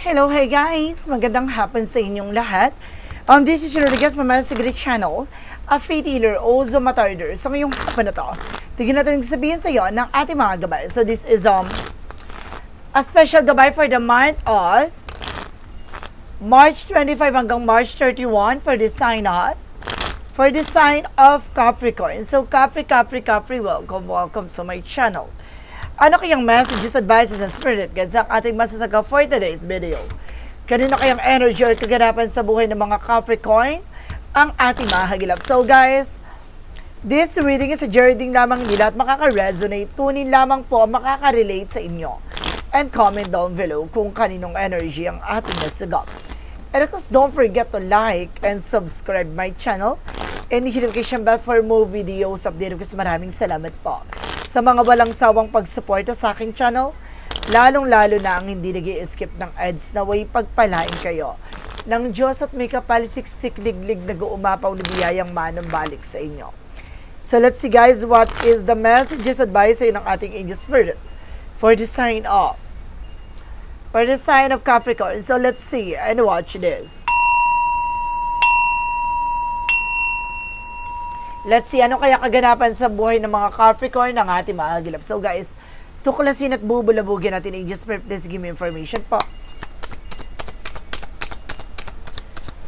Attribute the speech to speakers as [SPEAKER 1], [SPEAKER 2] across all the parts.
[SPEAKER 1] Hello, hey guys! Magandang hapon sa inyong lahat. This is your guest Mama Sigrid Channel, a faith healer, also matarder. So ngayong hapon na to, tignan natin sabihin sa iyo ng ating mga gabay. So this is a special gabay for the month of March 25 hanggang March 31 for the sign of Capricorn. So Capri, welcome to my channel. Ano kayang messages, advices, and spirit guides ang ating masasaga for today's video? Kanino kayang energy or kaganapan sa buhay ng mga Capricorn ang ating mahagilap? So guys, this reading is a journey lamang nila at makaka-resonate. Kunin lamang po makaka-relate sa inyo. And comment down below kung kaninong energy ang ating nasagap. And of course, don't forget to like and subscribe my channel and hit notification bell for more videos update. Kasi maraming salamat po sa mga walang sawang pagsuporta sa aking channel, lalong-lalo na ang hindi nag-i-skip ng ads na way pagpalain kayo ng Diyos at may kapalisiksik liglig na guumapaw na biyayang manang balik sa inyo. So let's see guys, what is the messages advice sa ng ating angel spirit for the sign of Capricorn. So let's see and watch this. Let's see, ano kaya kaganapan sa buhay ng mga Capricorn ng ating mahagilap. So guys, tuklasin at bubulabugin natin ang angel spirit. Please give me information po.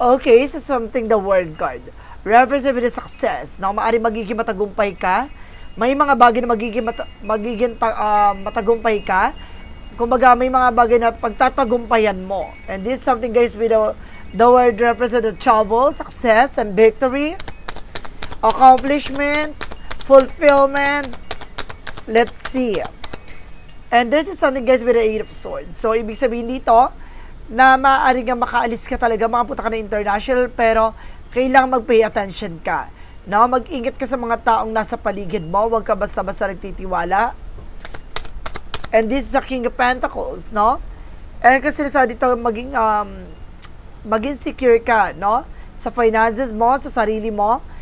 [SPEAKER 1] Okay, so something the word card. Represent with success. Na maaari magiging matagumpay ka. May mga bagay na magiging matagumpay ka. Kumbaga, may mga bagay na pagtatagumpayan mo. And this is something guys with the word represent the travel, success, and victory. Accomplishment, fulfillment. Let's see. And this is something guys with the 8 of Swords. So, ibig sabihin dito, na maaari nga makaalis ka talaga, makapunta ka na international, pero kailangan mag-pay attention ka. No? Mag-ingat ka sa mga taong nasa paligid mo, huwag ka basta-basta nagtitiwala. And this is the King of Pentacles, no? And kasi sa dito, maging secure ka, no? Sa finances mo, sa sarili mo.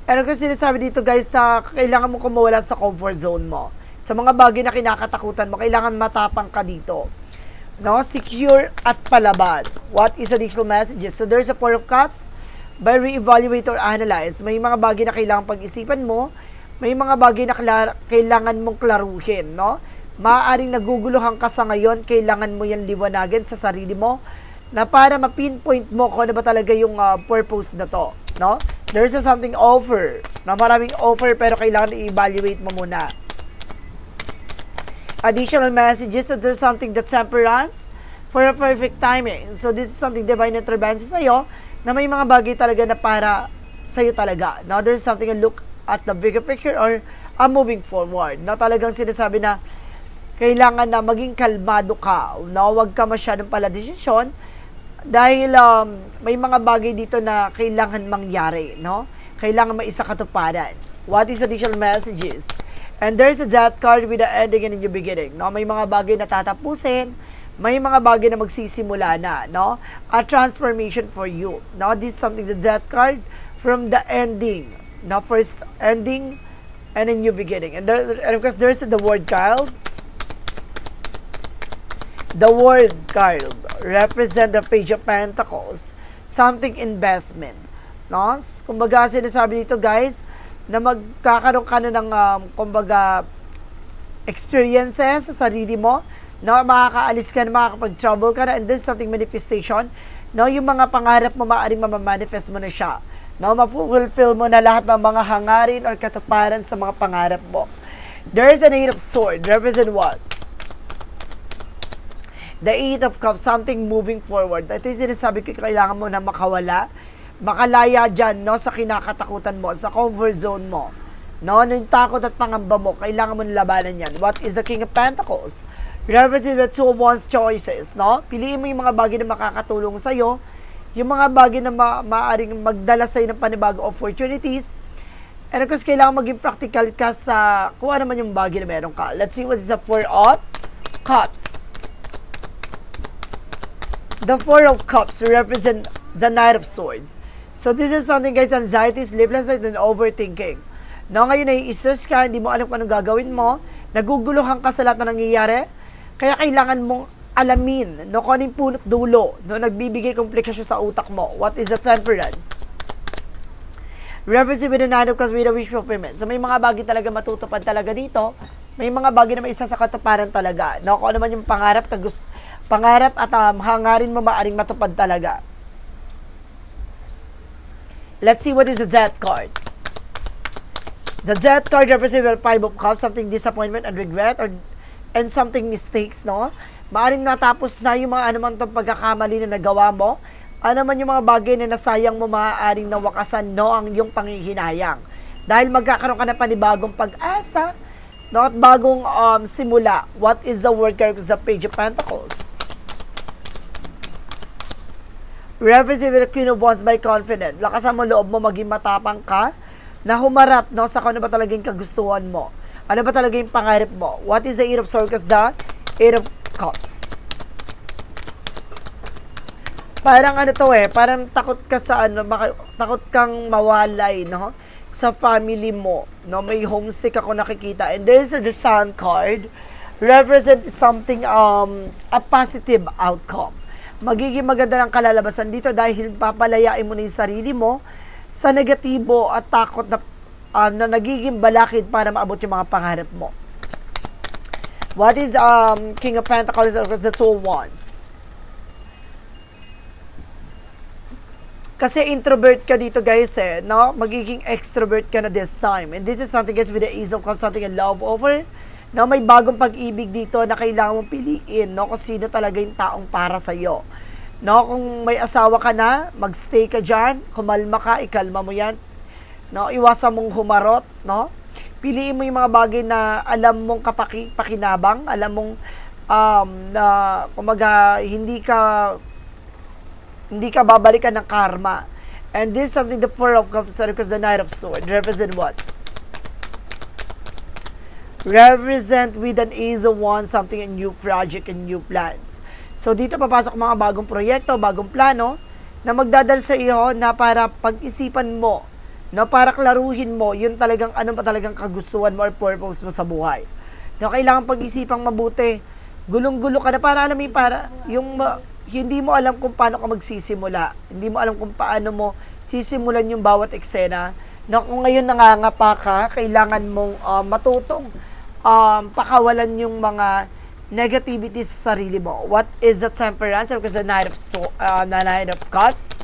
[SPEAKER 1] Ano kasi sinasabi dito guys na kailangan mo kumawala sa comfort zone mo. Sa mga bagay na kinakatakutan mo, kailangan matapang ka dito. No? Secure at palaban. What is additional messages? So there's a Four of Cups. By re-evaluate or analyze, may mga bagay na kailangan pag-isipan mo. May mga bagay na kailangan mong klaruhin. No? Maaaring naguguluhan ka sa ngayon, kailangan mo yan liwanagan sa sarili mo na para ma-pinpoint mo kung ano ba talaga yung purpose na to. No? There's something offer. Na maraming offer pero kailangan i-evaluate mo muna. Additional messages. So there's something that temperance for a perfect timing. So this is something divine intervention sa'yo na may mga bagay talaga na para sa'yo talaga. Now there's something a look at the bigger picture or moving forward. Na talagang sinasabi na kailangan na maging kalmado ka. No? Huwag ka masyadong pala desisyon. Dahil may mga bagay dito na kailangan mangyari, no? Kailangan maisakatuparan. What is additional messages? And there's a Death card with the ending and a new beginning, no? May mga bagay na tatapusin, may mga bagay na magsisimula na, no? A transformation for you, no? This is something, the Death card from the ending, no? First ending and a new beginning. And of course, there's the word child. The word card represent the Page of Pentacles, something investment, no? Kumbaga sinasabi dito guys na magkakaroon ka na ng kumbaga experiences sa sarili mo, no? Makakaalis ka na, makakapag-travel ka na, and this is something manifestation, no? Yung mga pangarap mo maaaring ma-manifest mo na siya, no? Ma-fulfill mo na lahat ng mga hangarin or katuparan sa mga pangarap mo. There is an 8 of Swords, represent what? The 8 of Cups, something moving forward. Ito yung sinasabi ko, kailangan mo na makalaya dyan, no, sa kinakatakutan mo, sa comfort zone mo. No, yung takot at pangamba mo, kailangan mo labanan yan. What is the King of Pentacles? Represent the 2 of Wands choices, no? Piliin mo yung mga bagay na makakatulong sa'yo, yung mga bagay na maaaring magdala sa'yo ng panibagong opportunities. And of course, kailangan maging practical ka sa kung ano man yung bagay na meron ka. Let's see what is the 4 of Cups. The 4 of Cups represent the Knight of Swords. So this is something guys, anxiety, sleeplessness, and overthinking. No, ngayon ay istress ka, hindi mo alam kung anong gagawin mo, naguguluhan ka sa lahat na nangyayari, kaya kailangan mong alamin, no, kung anong punot dulo, no, nagbibigay komplikasyon sa utak mo. What is the Temperance? Reference with the Nine of Cups with a wish fulfillment. So may mga bagay talaga matutupad talaga dito. May mga bagay na may isa sa katuparan talaga. No, kung ano man yung pangarap at hangarin mo maaring matupad talaga. Let's see what is the Death card. The Death card represents the Five of Cups, something disappointment and regret and something mistakes, no? Maaring natapos na yung mga anumang pagkakamali na nagawa mo. Ano man yung mga bagay na nasayang mo, maaaring nawakasan, no, ang iyong panghihinayang. Dahil magkakaroon ka na panibagong pag-asa, no, at bagong simula. What is the word card? The Page of Pentacles. Reference with the Queen of Wands by confident. Lakasan mo loob mo, maging matapang ka, na humarap, no, sa kung ano ba talagang kagustuhan mo. Ano ba talaga yung pangarap mo? What is the Eight of Swords? The Eight of Cups. Parang ano to parang takot ka sa takot kang mawalay, no, sa family mo, no, may homesick ako nakikita. And there's the Sun card, represent something, a positive outcome. Magiging maganda ng kalalabasan dito dahil papalayain mo na yung sarili mo sa negatibo at takot na nagiging balakid para maabot yung mga pangarap mo. What is King of Pentacles? The Two of Wands. Kasi introvert ka dito, guys, no? Magiging extrovert ka na this time. And this is something, guys, with the Ace of Cups, something in love over. No, may bagong pag-ibig dito na kailangan mong piliin, no? Kung sino talaga yung taong para sa'yo. No, kung may asawa ka na, magstay ka dyan, kumalma ka, ikalma mo yan. No, iwasan mong humarot, no? Piliin mo yung mga bagay na alam mong pakinabang, alam mong na kumaga hindi ka babalikan ng karma. And this is something the Four of Cups, because the Knight of Swords represent what? Represent with an Ace of Wands, something a new project and new plans. So dito papasok mga bagong proyekto, bagong plano na magdadal sa iyo na para pag-isipan mo, no, para klaruhin mo yun talagang ano pa talagang kagustuhan mo or purpose mo sa buhay. No, kailangan pag-isipang mabuti. Gulong-gulo ka na para alam mo para yung hindi mo alam kung paano ka magsisimula. Hindi mo alam kung paano mo sisimulan yung bawat eksena. Na kung ngayon nangangapa ka, kailangan mong matutong pakawalan yung mga negativities sa sarili mo. What is the Temperance? Because the Knight of Cups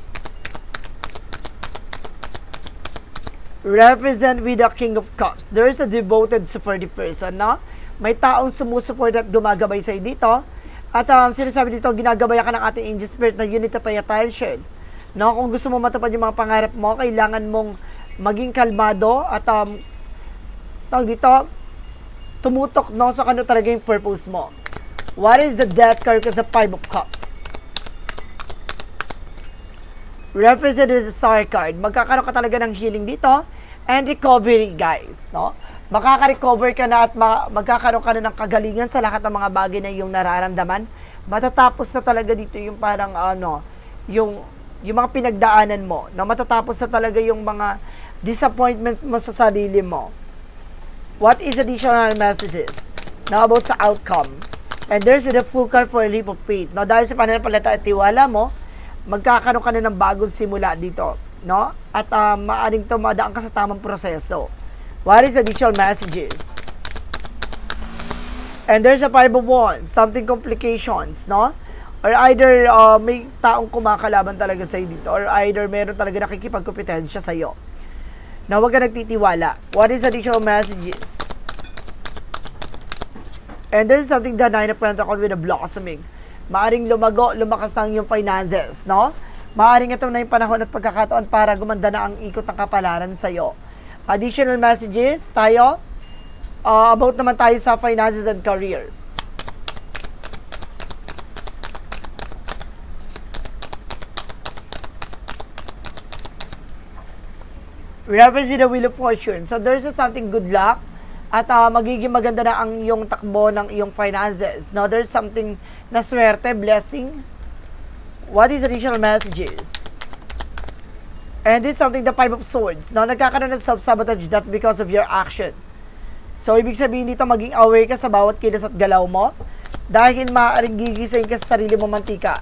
[SPEAKER 1] represent with the King of Cups. There is a devoted supportive person, no? May taong sumusuport at gumagabay sa'yo dito. At sinasabi dito, ginagabayan ka ng ating angel spirit na you need to pay attention. No? Kung gusto mo matupad yung mga pangarap mo, kailangan mong maging kalmado at tawag dito, tumutok, no, sa kano talaga yung purpose mo. What is the Death card? Because the Five of Cups represent the Star card. Magkakaroon ka talaga ng healing dito and recovery, guys, no? Makaka-recover ka na at magkakaroon ka na ng kagalingan sa lahat ng mga bagay na iyong nararamdaman. Matatapos na talaga dito yung parang yung mga pinagdaanan mo. Na matatapos na talaga yung mga disappointment mo sa sarili mo. What is additional messages? Now about sa outcome. And there's the full card for a leap of faith. No, dahil sa pananampalataya at tiwala mo, magkakaroon ka na ng bagong simula dito. No? At maaring tumadaan ka sa tamang proseso. What is additional messages? And there's a Five of Wands, something complications, no? Or either may taong kumakalaban talaga sa'yo dito, or either meron talaga nakikipagkompetensya sa'yo. Na huwag ka nagtitiwala. What is additional messages? And there's something the Nine of Pentacles with a blossoming. Maaring lumakas ng yung finances, no? Maaring ito na yung panahon at pagkakataon para gumanda na ang ikot ng kapalaran sa'yo. Additional messages tayo. About naman tayo sa finances and career. Represent the Wheel of Fortune. So there's something good luck at magiging maganda na ang iyong takbo ng iyong finances. Now there's something na swerte, blessing. What is additional messages? And this is something, the Five of Swords. No, nagkakaroon ng self-sabotage that because of your action. So, ibig sabihin dito, maging aware ka sa bawat kilos at galaw mo. Dahil maaaring gigisahin ka sa sarili mo mantika.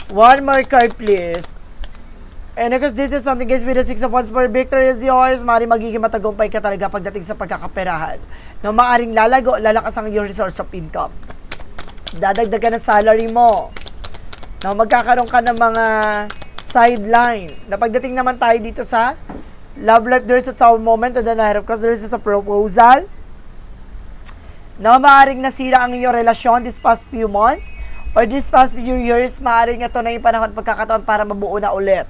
[SPEAKER 1] One more card, please. And because this is something, guys, with the 6 of Wands, for victory is yours, maaaring magiging matagumpay ka talaga pagdating sa pagkakaperahan. No, maaaring lalago, lalakas ang iyong resource of income. Dadagdag ka ng salary mo. No, magkakaroon ka ng mga sideline. Na pagdating naman tayo dito sa love life, there's a sour moment and then because there's a proposal. No, maaaring nasira ang iyong relasyon this past few months or this past few years, maaaring ito na yung panahon pagkakataon para mabuo na ulit.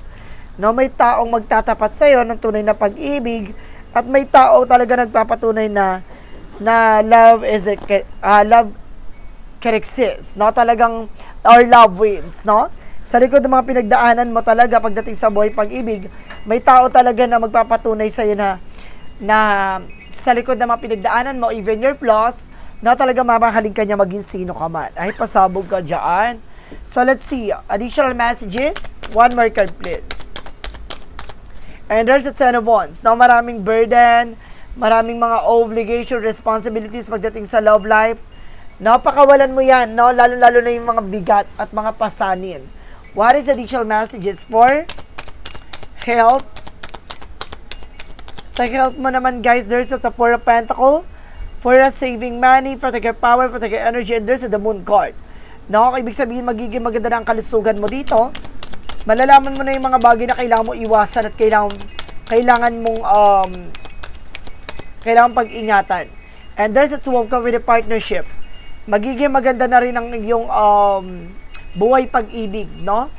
[SPEAKER 1] No, may taong magtatapat sa iyo ng tunay na pag-ibig at may tao talaga nagpapatunay na love can exist, no? Talagang or love wins, no? Sa likod ng mga pinagdaanan mo talaga pagdating sa buhay pag-ibig, may tao talaga na magpapatunay sa iyo na sa likod ng mga pinagdaanan mo, even your flaws, na talaga mamahalin ka niya maging sino ka man. Ay, pasabog ka dyan. So, let's see. Additional messages. One more card, please. And there's a 10 of Wands. Now, maraming burden, maraming mga obligation, responsibilities pagdating sa love life. Napakawalan mo yan, no? Lalo-lalo na yung mga bigat at mga pasanin. What is additional messages for health? Sa health mo naman, guys, there's a Four of Pentacles. For us saving money, protect your power, protect your energy, and there's the Moon card. No? Ibig sabihin, magiging maganda na ang kalusugan mo dito. Malalaman mo na yung mga bagay na kailangan mo iwasan at kailangan mong pag-ingatan. And there's a 2 of Cups with a partnership. Magiging maganda na rin ang iyong buhay pag-ibig, no?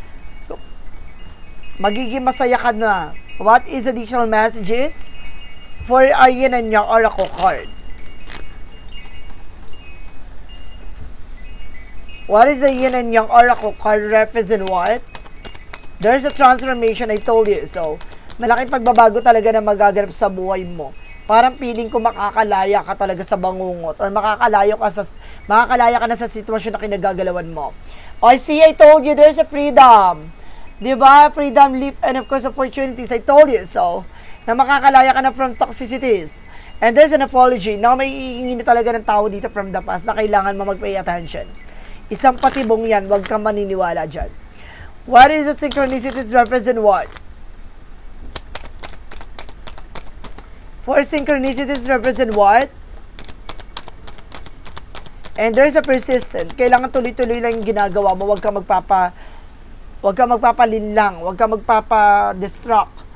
[SPEAKER 1] Magiging masaya ka na. What is additional messages for Yin and Yang Oracle card? What is the Yin and Yang Oracle card represent what? There's a transformation, I told you. So, malaking pagbabago talaga na magaganap sa buhay mo. Parang feeling ko makakalaya ka talaga sa bangungot or makakalaya ka na sa sitwasyon na kinagagalawan mo. I see, I told you, there's a freedom. Diba? Freedom, leap, and of course, opportunities. I told you. So, na makakalaya ka na from toxicities. And there's an apology. Now, may iingin na talaga ng tao dito from the past na kailangan mo mag-pay attention. Isang patibong yan, huwag kang maniniwala dyan. What is the synchronicities represent what? For synchronicities represent what? And there's a persistent. Kailangan tuloy-tuloy lang yung ginagawa mo. Huwag kang magpapalinlang. Huwag kang magpapa-distract.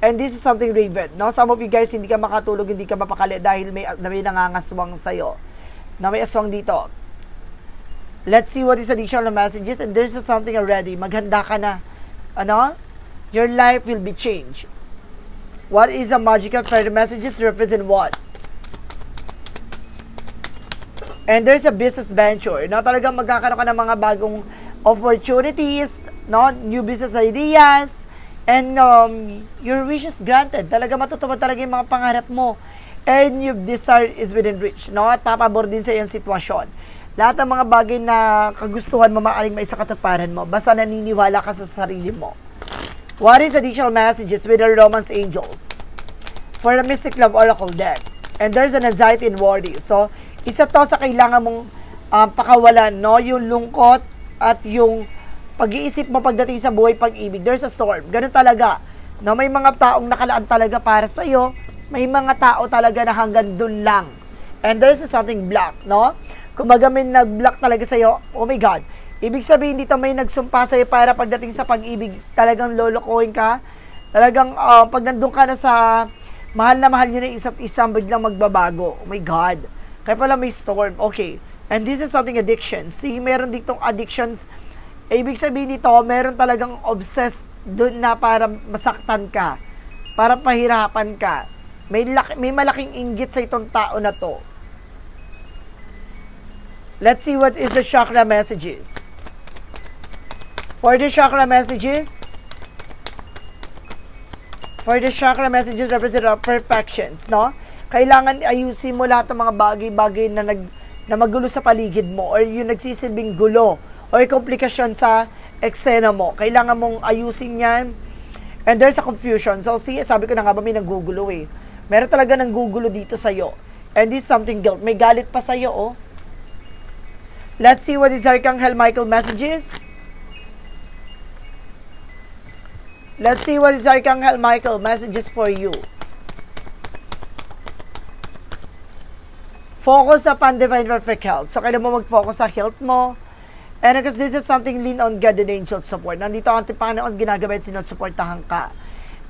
[SPEAKER 1] And this is something Raven. No? Some of you guys, hindi ka makatulog, hindi ka mapakali dahil may nangangaswang sa'yo. Na may aswang dito. Let's see what is additional messages. And there's something already. Maghanda ka na. Ano? Your life will be changed. What is the magical fairy messages represent what? And there's a business venture. No? Talagang magkakaroon ka ng mga bagong opportunities, no? New business ideas, and your wish is granted. Talaga matutupad talaga yung mga pangarap mo. And your desire is within reach. No? At papabor din sa iyong sitwasyon. Lahat ng mga bagay na kagustuhan mo, maaaring maisakatuparan mo. Basta naniniwala ka sa sarili mo. What is additional messages with the Romance Angels? For the Mystic Love Oracle deck. And there's an anxiety and worry. So, isa to sa kailangan mong pakawalan, no? Yung lungkot at yung pag-iisip mo pagdating sa buhay pag-ibig. There's a storm. Ganun talaga. No? May mga taong nakalaan talaga para sa'yo. May mga tao talaga na hanggang dun lang. And there's something black, no? Kumbaga may nag-block talaga sa'yo, oh my God. Ibig sabihin dito may nagsumpa sa'yo para pagdating sa pag-ibig, talagang lolokohin ka. Talagang pag nandun ka na sa mahal na mahal nyo na isa't isang biglang magbabago. Oh my God. Kaya pala may storm. Okay. And this is something addiction. See, meron ditong addictions. Ibig sabihin dito, meron talagang obsessed dun na para masaktan ka. Para pahirapan ka. May malaking inggit sa itong tao na to. Let's see what is the chakra messages. For the chakra messages represent perfections, no? Kailangan ayusin mo lahat ng mga bagay-bagay na magulo sa paligid mo or yung nagsisilbing gulo or komplikasyon sa eksena mo. Kailangan mong ayusin yan. And there's a confusion. So, see, sabi ko na nga ba may nagugulo eh. Meron talaga ng gugulo dito sa'yo. And this is something guilt. May galit pa sa'yo, oh. Let's see what is Archangel Michael messages. Let's see what is Archangel Michael messages for you. Focus upon divine perfect health. So, kailan mo mag-focus sa health mo. And because this is something lean on God and angel support. Nandito ang ating Panginoon, ginagabay at sinusuportahan ka.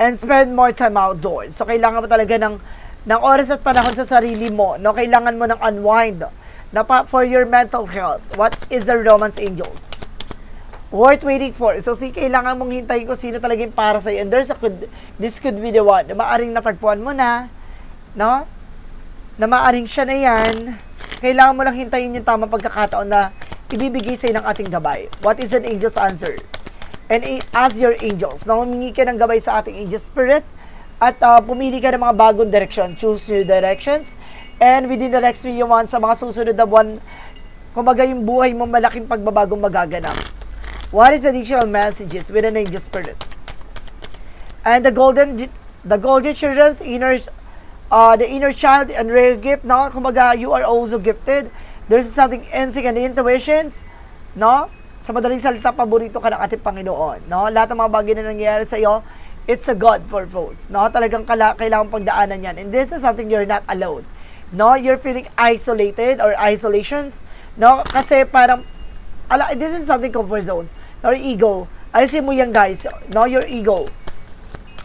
[SPEAKER 1] And spend more time outdoors. So, kailangan mo talaga ng oras at panahon sa sarili mo. No? Kailangan mo ng unwind for your mental health. What is the romance angels? Worth waiting for. So, kailangan mong hintayin kung sino talaga yung para sa'yo. And this could be the one. Maaring natagpuan mo na. No? Na maaring siya na yan, kailangan mo lang hintayin yung tamang pagkakataon na ibibigay sa'yo ng ating gabay. What is an angel's answer? And ask your angels. Na humingi ka ng gabay sa ating angel spirit at pumili ka ng mga bagong direction. Choose new directions. And within the next few months, sa mga susunod na buwan, kumbaga yung buhay mo, malaking pagbabagong magaganap. What is additional messages with an angel spirit? And the golden children's the inner child and rare gift, no? Kumbaga, you are also gifted. There's something instinct and intuitions, no? Sa madaling salita, paborito ka ng ating Panginoon, no? Lahat ng mga bagay na nangyayari sa iyo, it's a God purpose, no? Talagang kailangan pagdaanan yan. And this is something you're not alone, no? You're feeling isolated or isolations, no? Kasi parang, this is something comfort zone, or ego. Alisin mo yan, guys, no? Your ego.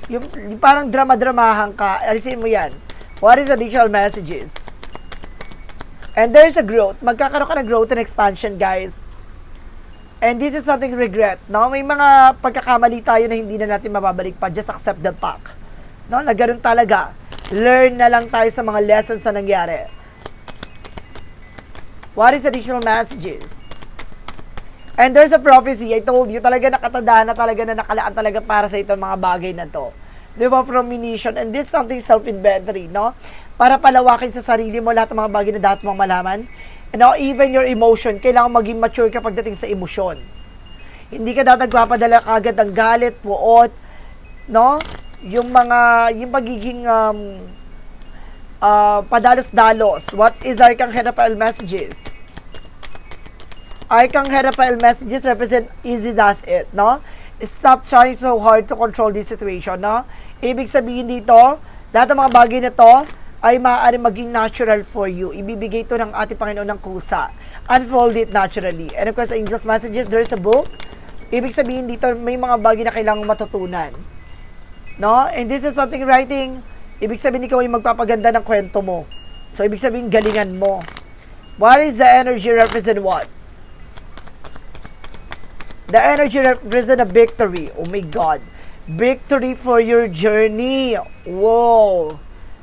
[SPEAKER 1] Yung parang drama-dramahan ka, alisin mo yan. What is additional messages? And there's a growth. Magkakaroon ka ng growth and expansion, guys. And this is something regret. No? May mga pagkakamali tayo na hindi na natin mababalik pa. Just accept the fact. No? Na ganun talaga. Learn na lang tayo sa mga lessons na nangyari. What is additional messages? And there's a prophecy. I told you, talaga nakatandaan na talaga na nakalaan talaga para sa itong mga bagay na to. Di ba, premonition? And this is something self-inventory, no? Para palawakin sa sarili mo lahat ng mga bagay na dapat mong malaman. And now, even your emotion, kailangan maging mature ka pagdating sa emosyon. Hindi ka dapat nagpapadala kagad ng galit, puot, no? Yung pagiging padalos-dalos. What is Archangel Raphael messages? Archangel Raphael messages represent easy does it, no? Stop trying so hard to control this situation, no? Ibig sabihin dito, lahat ng mga bagay na to ay maaaring maging natural for you. Ibibigay ito ng ating Panginoon ng kusa. Unfold it naturally. And of course, sa Angel's Messages, there's a book. Ibig sabihin dito, may mga bagay na kailangang matutunan. No? And this is something writing. Ibig sabihin, ikaw ay magpapaganda ng kwento mo. So, ibig sabihin, galingan mo. What is the energy represent what? The energy represent a victory. Oh my God. Victory for your journey. Whoa.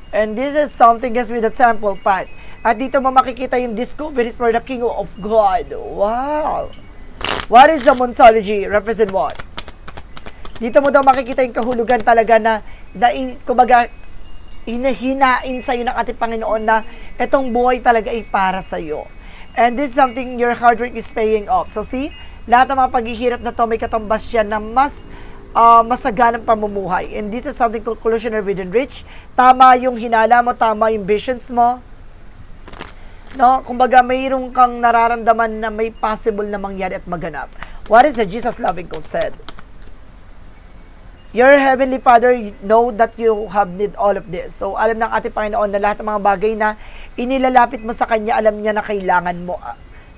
[SPEAKER 1] And this is something guys with the temple part. At dito mo makikita yung discoveries for the King of God. Wow. What is the Monsology? Represent what? Dito mo daw makikita yung kahulugan talaga na kumbaga, hinahin sa'yo ng ating Panginoon na itong buhay talaga ay para sa'yo. And this is something your hard work is paying off. So see, lahat ng mga paghihirap na to may katumbas yan na mas masaganang pamumuhay. And this is something conclusionary within reach. Tama yung hinala mo, tama yung visions mo. No? Kumbaga, mayroon kang nararamdaman na may possible na mangyari at maganap. What is the Jesus loving God said? Your Heavenly Father know that you have need all of this. So, alam ng ating Panginoon na lahat ng mga bagay na inilalapit mo sa Kanya, alam niya na kailangan mo.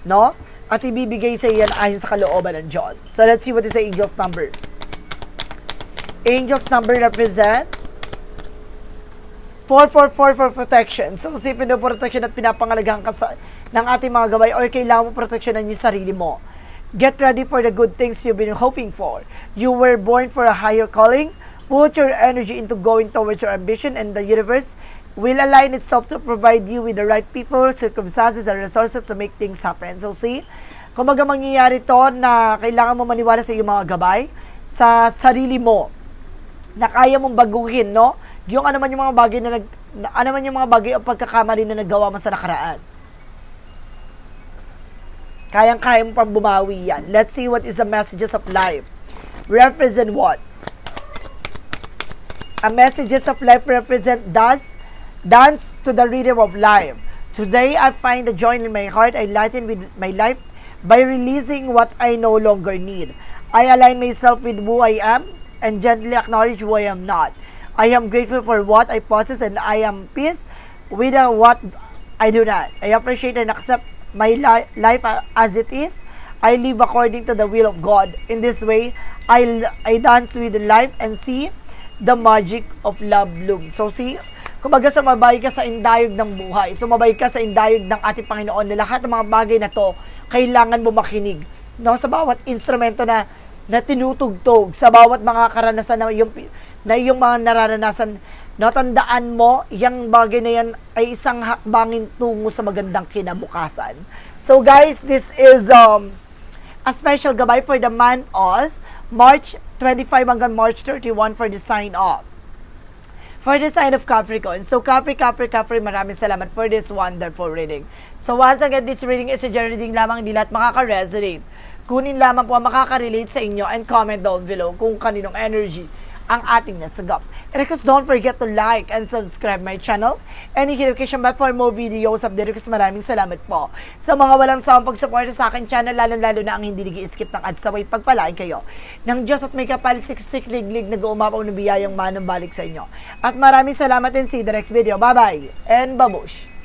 [SPEAKER 1] No? At ibibigay sa iyan ayon sa kalooban ng Diyos. So, let's see what is the angel's number. Angel's number represent 444 for protection. So, si pinoprotection at pinapangalagahan ka ng ating mga gabay or kailangan mo proteksyonan yung sarili mo. Get ready for the good things you've been hoping for. You were born for a higher calling. Put your energy into going towards your ambition, and the universe will align itself to provide you with the right people, circumstances, and resources to make things happen. So see, kumbaga mangyayari to na kailangan mo maniwala sa iyong mga gabay, sa sarili mo, na kaya mong baguhin, no? Yung ano man yung mga bagay yung mga bagay o pagkakamali na nagawa mo sa nakaraan. Kayang-kaya mo pang bumawi yan. Let's see what is the messages of life. Represent what? A messages of life represent thus Dance to the rhythm of life. Today, I find the joy in my heart. I lighten with my life by releasing what I no longer need. I align myself with who I am and gently acknowledge who I am not. I am grateful for what I possess and I am peace with what I do not. I appreciate and accept my life as it is. I live according to the will of God. In this way, I dance with life and see the magic of love bloom. So see, kumbaga sumabay ka sa indayog ng buhay. Sumabay ka sa indayog ng ating Panginoon na lahat ng mga bagay na to, kailangan mo makinig. No? Sa bawat instrumento na tinutugtog, sa bawat mga karanasan na yung mga nararanasan, no, tandaan mo, yung bagay na yan ay isang hakbangin tungo sa magandang kinabukasan. So guys, this is a special gabay for the month of March 25 hanggang March 31 for the sign of. For the sign of Capricorn. So Capri, maraming salamat for this wonderful reading. So once again, this reading is a general reading lamang, hindi lahat makaka-resonate. Kunin lamang po ang makaka-relate sa inyo and comment down below kung kaninong energy ang ating nasagap. And of course, don't forget to like and subscribe my channel and hit notification bell for more videos update. Because maraming salamat po sa mga walang sawang pagsuporta sa akin channel, lalo na ang hindi nag-i-skip ng ads, saway pagpalain kayo ng Diyos at may kapalit siksik liglig nag-uumapaw ng biyayang manang balik sa inyo. At maraming salamat and see you the next video. Bye bye and babush!